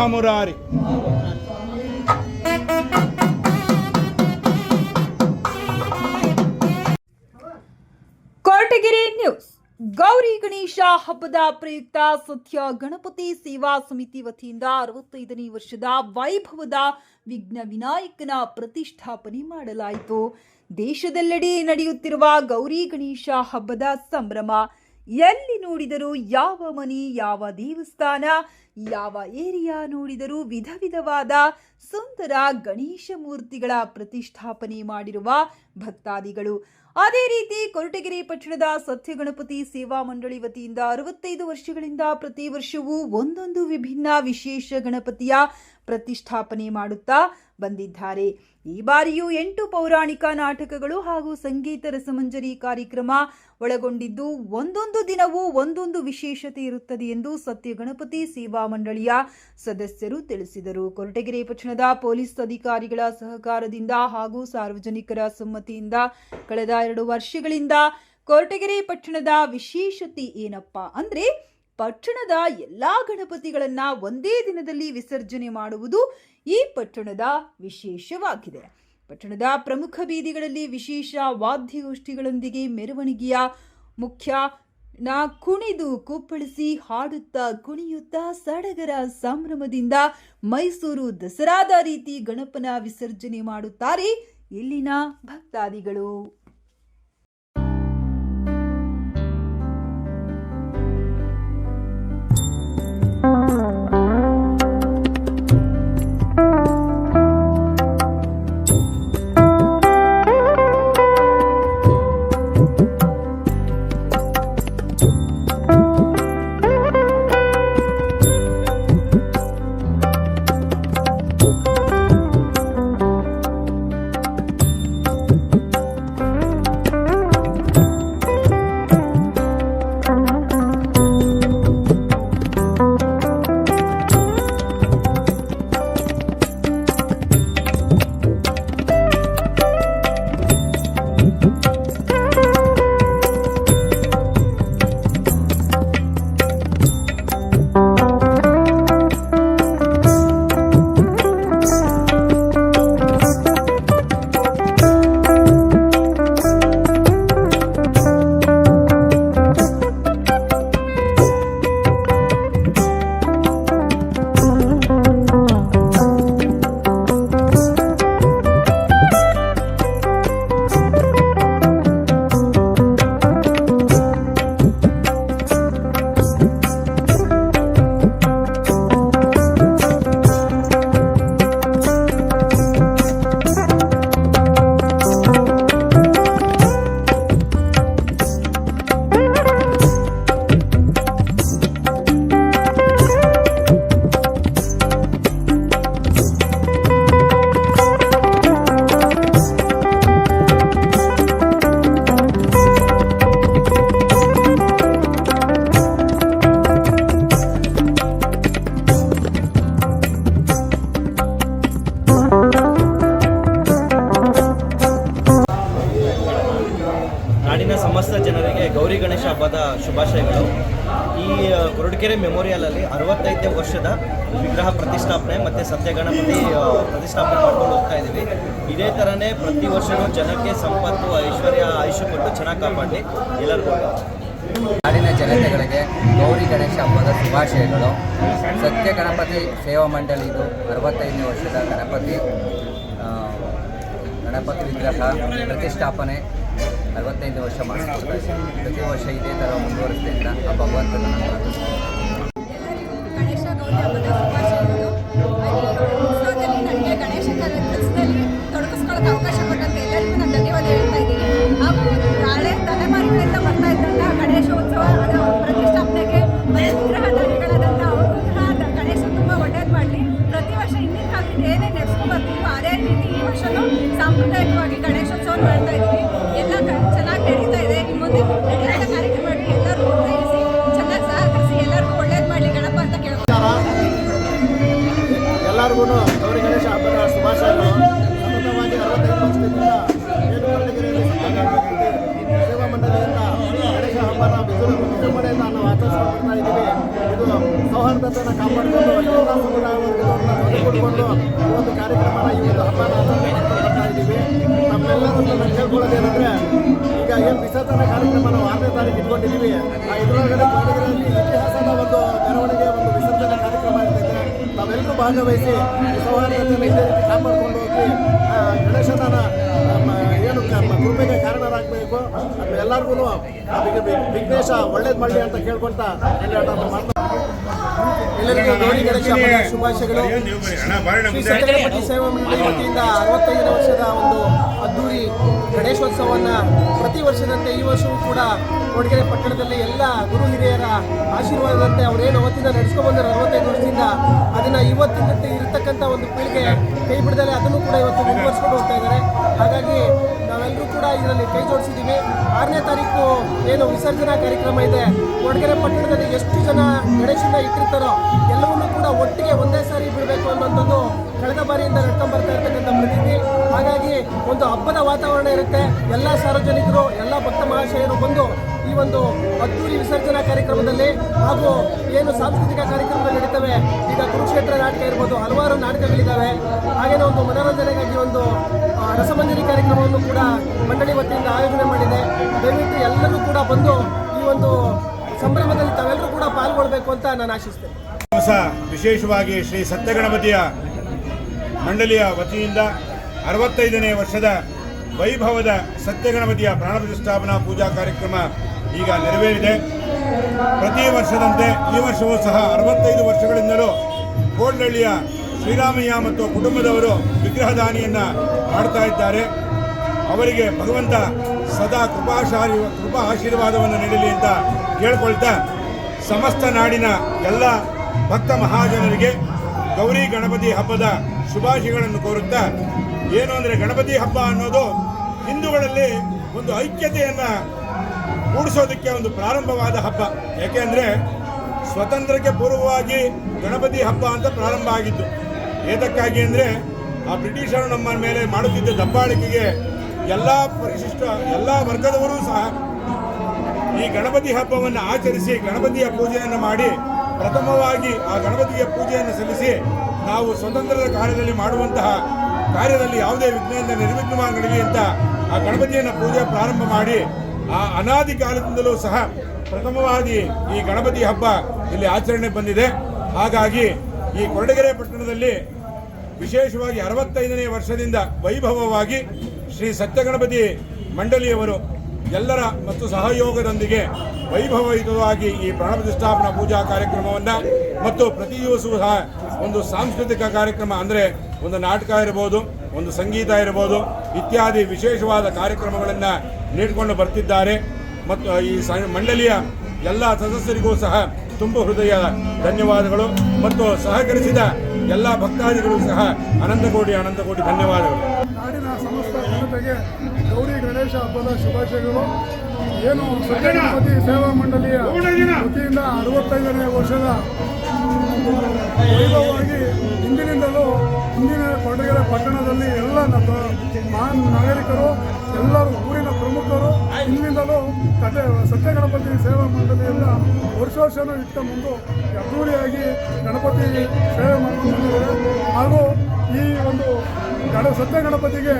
ಮಹಾಮುರಾರಿ. Koratagere news. Gauri Ganesha ಹಬ್ಬದ ಪ್ರಯುಕ್ತ ಸತ್ಯ ಗಣಪತಿ ಸೇವಾ ಸಮಿತಿ ವತಿಯಿಂದ 65ನೇ ವರ್ಷದ ವೈಭವದ ವಿಘ್ನ ವಿನಾಯಕನ ಪ್ರತಿಷ್ಠಾಪನೆ ಮಾಡಲಾಯಿತು. ದೇಶದೆಲ್ಲೆಡೆ ನಡೆಯುತ್ತಿರುವ ಗೌರಿ ಗಣೇಶ ಹಬ್ಬದ ಸಂಭ್ರಮ. ಎಲ್ಲಿ ನೋಡಿದರೂ ಯಾವ ಮನೆ, ಯಾವ ದೇವಸ್ಥಾನ, ಯಾವ ಏರಿಯಾ ನೋಡಿದರೂ ವಿಧ ವಿಧವಾದ ಸುಂದರ ಗಣೇಶ ಮೂರ್ತಿಗಳ ಪ್ರತಿಷ್ಠಾಪನೆ ಮಾಡಿರುವ ಭಕ್ತಾದಿಗಳು. ಅದೇ ರೀತಿ ಕೊರಟಗೆರೆ ಪಟ್ಟಣದ ಸತ್ಯ ಗಣಪತಿ ಸೇವಾ ಮಂಡಳಿ ವತಿಯಿಂದ 65 ವರ್ಷಗಳಿಂದ ಪ್ರತಿ ವರ್ಷವೂ ಒಂದೊಂದು ವಿಭಿನ್ನ ವಿಶೇಷ ಗಣಪತಿಯ ಪ್ರತಿಷ್ಠಾಪನೆ ಮಾಡುತ್ತಾ ಬಂದಿದ್ದಾರೆ. ಈ ಬಾರಿಯೂ 8 ಪೌರಾಣಿಕ ನಾಟಕಗಳು ಹಾಗೂ ಸಂಗೀತ ರಸಮಂಜರಿ ಕಾರ್ಯಕ್ರಮ ಒಳಗೊಂಡಿದ್ದು ಒಂದೊಂದು ದಿನವೂ ಒಂದೊಂದು ವಿಶೇಷತೆ ಇರುತ್ತದೆ ಎಂದು ಸತ್ಯ ಗಣಪತಿ ಸೇವಾ ಮಂಡಳಿಯ ಸದಸ್ಯರು ತಿಳಿಸಿದರು. ಕೊರಟಗೆರೆ ಪಟ್ಟಣದ ಪೊಲೀಸ್ ಅಧಿಕಾರಿಗಳ ಸಹಕಾರದಿಂದ ಹಾಗೂ ಸಾರ್ವಜನಿಕರ ಸಮ್ಮತಿಯಿಂದ ಕಳೆದ 2 ವರ್ಷಗಳಿಂದ ಕೊರಟಗೆರೆ ಪಟ್ಟಣದ ವಿಶೇಷತೆ ಏನಪ್ಪಾ ಅಂದ್ರೆ ಪಟ್ಟಣದ ಎಲ್ಲಾ ಗಣಪತಿಗಳನ್ನ ಒಂದೇ ದಿನದಲ್ಲಿ ವಿಸರ್ಜನೆ ಮಾಡುವುದು ಈ ಪಟ್ಟಣದ ವಿಶೇಷವಾಗಿದೆ. ಪಟ್ಟಣದ ಪ್ರಮುಖ ಬೀದಿಗಳಲ್ಲಿ ವಿಶೇಷ ವಾದ್ಯಗೋಷ್ಠಿಗಳೊಂದಿಗೆ ಮೆರವಣಿಗೆಯ ಮುಖ್ಯ ಕುಣಿದು ಕುಪ್ಪಳಿಸಿ ಹಾಡುತ್ತಾ ಕುಣಿಯುತ್ತಾ ಸಡಗರ ಸಂಭ್ರಮದಿಂದ ಮೈಸೂರು ದಸರಾದ ರೀತಿ ಗಣಪನ ವಿಸರ್ಜನೆ ಮಾಡುತ್ತಾರೆ ಇಲ್ಲಿನ ಭಕ್ತಾದಿಗಳು. ನಾಡಿನ ಸಮಸ್ತ ಜನರಿಗೆ ಗೌರಿ ಗಣೇಶ ಹಬ್ಬದ ಶುಭಾಶಯಗಳು. ಈ ಕೊರಟಗೆರೆ ಮೆಮೋರಿಯಲಲ್ಲಿ 65ನೇ ವರ್ಷದ ವಿಗ್ರಹ ಪ್ರತಿಷ್ಠಾಪನೆ ಮತ್ತು ಸತ್ಯ ಗಣಪತಿ ಪ್ರತಿಷ್ಠಾಪನೆ ಮಾಡ್ಕೊಂಡು ಹೋಗ್ತಾ ಇದ್ದೀವಿ. ಇದೇ ಥರನೇ ಪ್ರತಿ ವರ್ಷವೂ ಜನಕ್ಕೆ ಸಂಪತ್ತು, ಐಶ್ವರ್ಯ, ಆಯುಷ್ಯ ಕೊಟ್ಟು ಚೆನ್ನಾಗಿ ಕಾಪಾಡಿ ಎಲ್ಲರಿಗೂ. ನಾಡಿನ ಜನತೆಗಳಿಗೆ ಗೌರಿ ಗಣೇಶ ಹಬ್ಬದ ಶುಭಾಶಯಗಳು. ಸತ್ಯ ಗಣಪತಿ ಸೇವಾ ಮಂಡಳಿದು 65ನೇ ವರ್ಷದ ಗಣಪತಿ ವಿಗ್ರಹ ಪ್ರತಿಷ್ಠಾಪನೆ 65 ವರ್ಷ ಮಾಡಿಸ್ಕೊಳ್ತಾ ಇದ್ದೀವಿ. ಪ್ರತಿ ವರ್ಷ ಇದೇ ಥರ ಮುಂದುವರಿಸ್ತಾ ಇದ್ದ ಆ ಭಗವಂತನ ಗಣೇಶ ಗೌರಿ ಹಬ್ಬದ ಶುಭಾಶಯಗಳು. ಉತ್ಸವದಲ್ಲಿ ನನಗೆ ಗಣೇಶ ಕೆಲಸದಲ್ಲಿ ತೊಡಗಿಸ್ಕೊಳ್ಳೋಕೆ ಅವಕಾಶ ಕೊಟ್ಟಂತೆ ಎಲ್ಲರಿಗೂ ನಾನು ಧನ್ಯವಾದ ಹೇಳ್ತಾ ಇದ್ದೀನಿ. ಹಾಗೂ ಹಳೆ ತಲೆಮಾರುಗಳಿಂದ ಬರ್ತಾ ಇದ್ದಂಥ ಗಣೇಶೋತ್ಸವ ಅದರ ಪ್ರತಿಷ್ಠಾಪನೆಗೆ ವಿಗ್ರಹಧಾರಿಗಳಾದಂಥ ಅವರು ಗಣೇಶ ತುಂಬ ಒಳ್ಳೇದು ಮಾಡಲಿ. ಪ್ರತಿ ವರ್ಷ ಹಿಂದಿನ ಕಾಲದಿಂದ ಏನೇ ನಡೆಸ್ಕೊಂಡು ಬರ್ತೀವೋ ಅದೇ ರೀತಿ ಈ ವರ್ಷವೂ ಸಾಂಪ್ರದಾಯಿಕವಾಗಿ ಗಣೇಶೋತ್ಸವ ಮಾಡ್ತಾ ಇದ್ದೀವಿ. ಎಲ್ಲ ಚೆನ್ನಾಗಿ ನಡೀತಾ ಇದೆ. ಇನ್ನು ಮುಂದೆ ನಡೆಯುವಂಥ ಕಾರ್ಯಕ್ರಮಗಳಿಗೆ ಎಲ್ಲರೂ ಪ್ರೋತ್ಸಾಹಿಸಿ ಚೆನ್ನಾಗಿ ಸಹಕರಿಸಿ ಎಲ್ಲರಿಗೂ ಒಳ್ಳೇದು ಮಾಡಲಿ ಗಣಪ ಅಂತ ಕೇಳ್ತಾರೆ. ಎಲ್ಲರಿಗೂ ಗೌರಿ ಗಣೇಶ ಹಬ್ಬದ ಶುಭಾಶಯಗಳು. ಸತತವಾಗಿ 65 ವರ್ಷದಿಂದ ಏನು ಕೊರಟಗೆರೆಯಲ್ಲಿ ಸೇವಾ ಮಂಡಳಿಯಿಂದ ಗಣೇಶ ಹಬ್ಬನ ವಿಜೃಂಭಣೆಯಿಂದ ನಾವು ಆಚರಿಸ್ಕೊಂಡು ಬರ್ತಾ ಇದ್ದೀವಿ. ಇದು ಸೌಹಾರ್ದ ಸೌಹಾರ್ದತೆಯನ್ನು ಕಾಪಾಡಿಕೊಂಡು ಎಲ್ಲ ಸಮುದಾಯ ವರ್ಗದವ್ರನ್ನ ಜೊತೆಗೂಡಿಕೊಂಡು ಈ ಒಂದು ಕಾರ್ಯಕ್ರಮನ ಈ ಒಂದು ಹಬ್ಬನ ಆಚರಣೆ ಮಾಡ್ಕೊಂಡು ಬರ್ತಾ ಇದ್ದೀವಿ. ನಮ್ಮೆಲ್ಲರನ್ನು ನಾನು ಕೇಳ್ಕೊಳ್ಳೋದೇನೆಂದರೆ, ಈಗ ಏನು ವಿಸರ್ಜನೆ ಕಾರ್ಯಕ್ರಮ ನಾವು 6ನೇ ತಾರೀಕು ಇಟ್ಕೊಂಡಿದ್ದೀವಿ. ಆ ಇದರೊಳಗಡೆ ಕೊರಟಗೆರೆಯಲ್ಲಿ ಇತಿಹಾಸದ ಒಂದು ಮೆರವಣಿಗೆ, ಒಂದು ವಿಸರ್ಜನೆ ಕಾರ್ಯಕ್ರಮ ಇರ್ತೈತೆ. ನಾವೆಲ್ಲರೂ ಭಾಗವಹಿಸಿ ಈ ಸೌಹಾರ್ದತೆಯನ್ನು ಇದೇ ರೀತಿ ಕಾಪಾಡ್ಕೊಂಡು ಹೋಗಿ ಗಣೇಶನ ಏನು ಕೃಪೆಗೆ ಕಾರಣರಾಗಬೇಕು. ಎಲ್ಲರಿಗೂ ವಿಘ್ನೇಶ ಒಳ್ಳೇದು ಮಾಡಲಿ ಅಂತ ಕೇಳ್ಕೊಳ್ತಾ ಎಲ್ಲರಿಗೂ ಗೌರಿ ಗಣೇಶ ಹಬ್ಬದ ಶುಭಾಶಯಗಳು. ಶ್ರೀ ಸತ್ಯಗಣಪತಿ ಸೇವಾ ಮಂಡಳಿ ವತಿಯಿಂದ 65ನೇ ವರ್ಷದ ಒಂದು ಅದ್ದೂರಿ ಗಣೇಶೋತ್ಸವವನ್ನು ಪ್ರತಿ ವರ್ಷದಂತೆ ಈ ವರ್ಷವೂ ಕೂಡ ಕೊರಟಗೆರೆ ಪಟ್ಟಣದಲ್ಲಿ ಎಲ್ಲ ಗುರು ಹಿರಿಯರ ಆಶೀರ್ವಾದದಂತೆ ಅವರೇನು ಅವತ್ತಿಂದ ನಡೆಸ್ಕೊಂಡು ಬಂದರು 65 ವರ್ಷದಿಂದ, ಅದನ್ನು ಇವತ್ತಿನಂತೆ ಇರತಕ್ಕಂಥ ಒಂದು ಪೀಳಿಗೆ ಕೈ ಬಿಡದಲ್ಲೇ ಅದನ್ನು ಕೂಡ ಇವತ್ತು ಮುಂದುವರಿಸ್ಕೊಂಡು ಹೋಗ್ತಾ ಇದ್ದಾರೆ. ಹಾಗಾಗಿ ನಾವೆಲ್ಲರೂ ಕೂಡ ಇದರಲ್ಲಿ ಕೈ ಜೋಡಿಸಿದ್ದೀವಿ. 6ನೇ ತಾರೀಕು ಏನು ವಿಸರ್ಜನಾ ಕಾರ್ಯಕ್ರಮ ಇದೆ, ಕೊರಟಗೆರೆ ಪಟ್ಟಣದಲ್ಲಿ ಎಷ್ಟು ಜನ ಗಣೇಶನ ಇಟ್ಟಿರ್ತಾರೋ ಎಲ್ಲವನ್ನೂ ಕೂಡ ಒಟ್ಟಿಗೆ ಒಂದೇ ಸಾರಿ ಬಿಡಬೇಕು ಅನ್ನೋಂಥದ್ದು ಕಳೆದ ಬಾರಿಯಿಂದ ನಡ್ಕೊಂಡು ಬರ್ತಾ ಇರ್ತಕ್ಕಂಥ ಪ್ರತೀತಿ. ಹಾಗಾಗಿ ಒಂದು ಹಬ್ಬದ ವಾತಾವರಣ ಇರುತ್ತೆ. ಎಲ್ಲ ಸಾರ್ವಜನಿಕರು, ಎಲ್ಲ ಭಕ್ತ ಮಹಾಶಯರು ಬಂದು ಈ ಒಂದು ಅದ್ದೂರಿ ವಿಸರ್ಜನಾ ಕಾರ್ಯಕ್ರಮದಲ್ಲಿ ಹಾಗೂ ಏನು ಸಾಂಸ್ಕೃತಿಕ ಕಾರ್ಯಕ್ರಮಗಳು ನಡೀತವೆ, ಈಗ ಕುರುಕ್ಷೇತ್ರ ನಾಟಕ ಇರ್ಬೋದು, ಹಲವಾರು ನಾಟಕಗಳಿದ್ದಾವೆ. ಹಾಗೆಯೇ ಒಂದು ಮನೋರಂಜನೆಗಾಗಿ ಒಂದು ರಸಮಂಜರಿ ಕಾರ್ಯಕ್ರಮವನ್ನು ಕೂಡ ಮಂಡಳಿ ವತಿಯಿಂದ ಆಯೋಜನೆ ಮಾಡಿದೆ. ದಯವಿಟ್ಟು ಎಲ್ಲರೂ ಕೂಡ ಬಂದು ಈ ಒಂದು ಸಂಭ್ರಮದಲ್ಲಿ ತಾವೆಲ್ಲರೂ ಕೂಡ ಪಾಲ್ಗೊಳ್ಬೇಕು ಅಂತ ನಾನು ಆಶಿಸ್ತೇನೆ. ವಿಶೇಷವಾಗಿ ಶ್ರೀ ಸತ್ಯಗಣಪತಿಯ ಮಂಡಳಿಯ ವತಿಯಿಂದ 65ನೇ ವರ್ಷದ ವೈಭವದ ಸತ್ಯಗಣಪತಿಯ ಪ್ರಾಣ ಪ್ರತಿಷ್ಠಾಪನಾ ಪೂಜಾ ಕಾರ್ಯಕ್ರಮ ಈಗ ನೆರವೇರಿದೆ. ಪ್ರತಿ ವರ್ಷದಂತೆ ಈ ವರ್ಷವೂ ಸಹ 65 ವರ್ಷಗಳಿಂದಲೂ ಕೋಡ್ನಹಳ್ಳಿಯ ಶ್ರೀರಾಮಯ್ಯ ಮತ್ತು ಕುಟುಂಬದವರು ವಿಗ್ರಹದಾನಿಯನ್ನು ಮಾಡ್ತಾ ಇದ್ದಾರೆ. ಅವರಿಗೆ ಭಗವಂತ ಸದಾ ಕೃಪಾ ಆಶೀರ್ವಾದವನ್ನು ನೀಡಲಿ ಅಂತ ಕೇಳ್ಕೊಳ್ತಾ, ಸಮಸ್ತ ನಾಡಿನ ಎಲ್ಲ ಭಕ್ತ ಮಹಾಜನರಿಗೆ ಗೌರಿ ಗಣಪತಿ ಹಬ್ಬದ ಶುಭಾಶಯಗಳನ್ನು ಕೋರುತ್ತಾ, ಏನು ಅಂದರೆ ಗಣಪತಿ ಹಬ್ಬ ಅನ್ನೋದು ಹಿಂದೂಗಳಲ್ಲಿ ಒಂದು ಐಕ್ಯತೆಯನ್ನು ಮೂಡಿಸೋದಕ್ಕೆ ಒಂದು ಪ್ರಾರಂಭವಾದ ಹಬ್ಬ. ಯಾಕೆಂದರೆ ಸ್ವತಂತ್ರಕ್ಕೆ ಪೂರ್ವವಾಗಿ ಗಣಪತಿ ಹಬ್ಬ ಅಂತ ಪ್ರಾರಂಭ ಆಗಿತ್ತು. ಏತಕ್ಕಾಗಿ ಅಂದರೆ ಆ ಬ್ರಿಟಿಷರು ನಮ್ಮ ಮೇಲೆ ಮಾಡುತ್ತಿದ್ದ ದಬ್ಬಾಳಿಕೆಗೆ ಎಲ್ಲ ಪರಿಶಿಷ್ಟ ಎಲ್ಲ ವರ್ಗದವರೂ ಸಹ ಈ ಗಣಪತಿ ಹಬ್ಬವನ್ನು ಆಚರಿಸಿ ಗಣಪತಿಯ ಪೂಜೆಯನ್ನು ಮಾಡಿ ಪ್ರಥಮವಾಗಿ ಆ ಗಣಪತಿಯ ಪೂಜೆಯನ್ನು ಸಲ್ಲಿಸಿ ನಾವು ಸ್ವತಂತ್ರದ ಕಾರ್ಯದಲ್ಲಿ ಮಾಡುವಂತಹ ಕಾರ್ಯದಲ್ಲಿ ಯಾವುದೇ ವಿಘ್ನದಿಂದ ನಿರ್ವಿಘ್ನವಾಗಿ ನಡೆಯಲಿ ಅಂತ ಆ ಗಣಪತಿಯನ್ನು ಪೂಜೆ ಪ್ರಾರಂಭ ಮಾಡಿ ಆ ಅನಾದಿ ಕಾಲದಿಂದಲೂ ಸಹ ಪ್ರಥಮವಾಗಿ ಈ ಗಣಪತಿ ಹಬ್ಬ ಇಲ್ಲಿ ಆಚರಣೆ ಬಂದಿದೆ. ಹಾಗಾಗಿ ಈ ಕೊರಟಗೆರೆ ಪಟ್ಟಣದಲ್ಲಿ ವಿಶೇಷವಾಗಿ 65ನೇ ವರ್ಷದಿಂದ ವೈಭವವಾಗಿ ಶ್ರೀ ಸತ್ಯಗಣಪತಿ ಮಂಡಳಿಯವರು ಎಲ್ಲರ ಮತ್ತು ಸಹಯೋಗದೊಂದಿಗೆ ವೈಭವಯುತವಾಗಿ ಈ ಪ್ರಾಣ ಪ್ರತಿಷ್ಠಾಪನಾ ಪೂಜಾ ಕಾರ್ಯಕ್ರಮವನ್ನು ಮತ್ತು ಪ್ರತಿ ದಿವಸವೂ ಸಹ ಒಂದು ಸಾಂಸ್ಕೃತಿಕ ಕಾರ್ಯಕ್ರಮ ಅಂದರೆ ಒಂದು ನಾಟಕ ಇರಬಹುದು, ಒಂದು ಸಂಗೀತ ಇರಬಹುದು ಇತ್ಯಾದಿ ವಿಶೇಷವಾದ ಕಾರ್ಯಕ್ರಮಗಳನ್ನು ನೀಡಿಕೊಂಡು ಬರ್ತಿದ್ದಾರೆ. ಮತ್ತು ಈ ಮಂಡಳಿಯ ಎಲ್ಲ ಸದಸ್ಯರಿಗೂ ಸಹ ತುಂಬ ಹೃದಯ ಧನ್ಯವಾದಗಳು ಮತ್ತು ಸಹಕರಿಸಿದ ಎಲ್ಲ ಭಕ್ತಾದಿಗಳು ಸಹ ಅನಂತ ಕೋಟಿ ಧನ್ಯವಾದಗಳು. ನಾಡಿನ ಸಮಸ್ತ ಜನತೆಗೆ ಗೌರಿ ಗಣೇಶ ಹಬ್ಬದ ಶುಭಾಶಯಗಳು. ಏನು ಸತ್ಯಗಣಪತಿ ಸೇವಾ ಮಂಡಳಿಯ ವತಿಯಿಂದ 65ನೇ ವರ್ಷದ ವೈಭವವಾಗಿ ಹಿಂದಿನಿಂದಲೂ ಹಿಂದಿನ ಕೊರಟಗೆರೆ ಪಟ್ಟಣದಲ್ಲಿ ಎಲ್ಲ ಮಹಾನ್ ನಾಗರಿಕರು, ಎಲ್ಲರೂ ಊರಿನ ಪ್ರಮುಖರು ಹಿಂದಿನಿಂದಲೂ ಸತ್ಯಗಣಪತಿ ಸೇವಾ ಮಂಡಳಿಯಿಂದ ವರ್ಷನೂ ಇಟ್ಕೊಂಡು ಅದ್ದೂರಿಯಾಗಿ ಗಣಪತಿ ಸೇವೆ ಮಾಡ್ಕೊಂಡು ಬಂದಿದ್ದಾರೆ. ಹಾಗೂ ಈ ಒಂದು ಸತ್ಯಗಣಪತಿಗೆ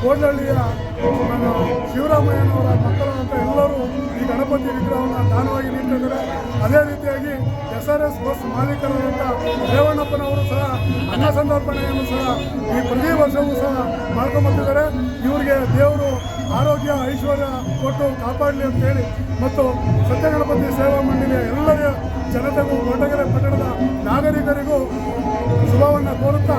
ಕೋಡ್ನಹಳ್ಳಿಯ ಶಿವರಾಮಯ್ಯನವರ ಮಕ್ಕಳು ಅಂತ ಎಲ್ಲರೂ ಈ ಗಣಪತಿ ವಿಗ್ರಹವನ್ನು ದಾನವಾಗಿ ನೀಡ್ತಿದ್ದಾರೆ. ಅದೇ ರೀತಿಯಾಗಿ SRS ಬಸ್ ಮಾಲೀಕರಾದಂಥ ರೇವಣ್ಣಪ್ಪನವರು ಸಹ ಅನ್ನ ಸಂದರ್ಪಣೆಯನ್ನು ಸಹ ಈ ಪ್ರತಿ ವರ್ಷವೂ ಸಹ ಮಾಡ್ಕೊಂಬರ್ತಿದ್ದಾರೆ. ಇವರಿಗೆ ದೇವರು ಆರೋಗ್ಯ ಐಶ್ವರ್ಯ ಕೊಟ್ಟು ಕಾಪಾಡಲಿ ಅಂತೇಳಿ ಮತ್ತು ಸತ್ಯಗಣಪತಿ ಸೇವಾ ಮಂಡಳಿಯ ಎಲ್ಲರ ಜನತೆಗೂ ಕೊರಟಗೆರೆ ಪಟ್ಟಣದ ನಾಗರಿಕರಿಗೂ ಶುಭವನ್ನು ಕೋರುತ್ತಾ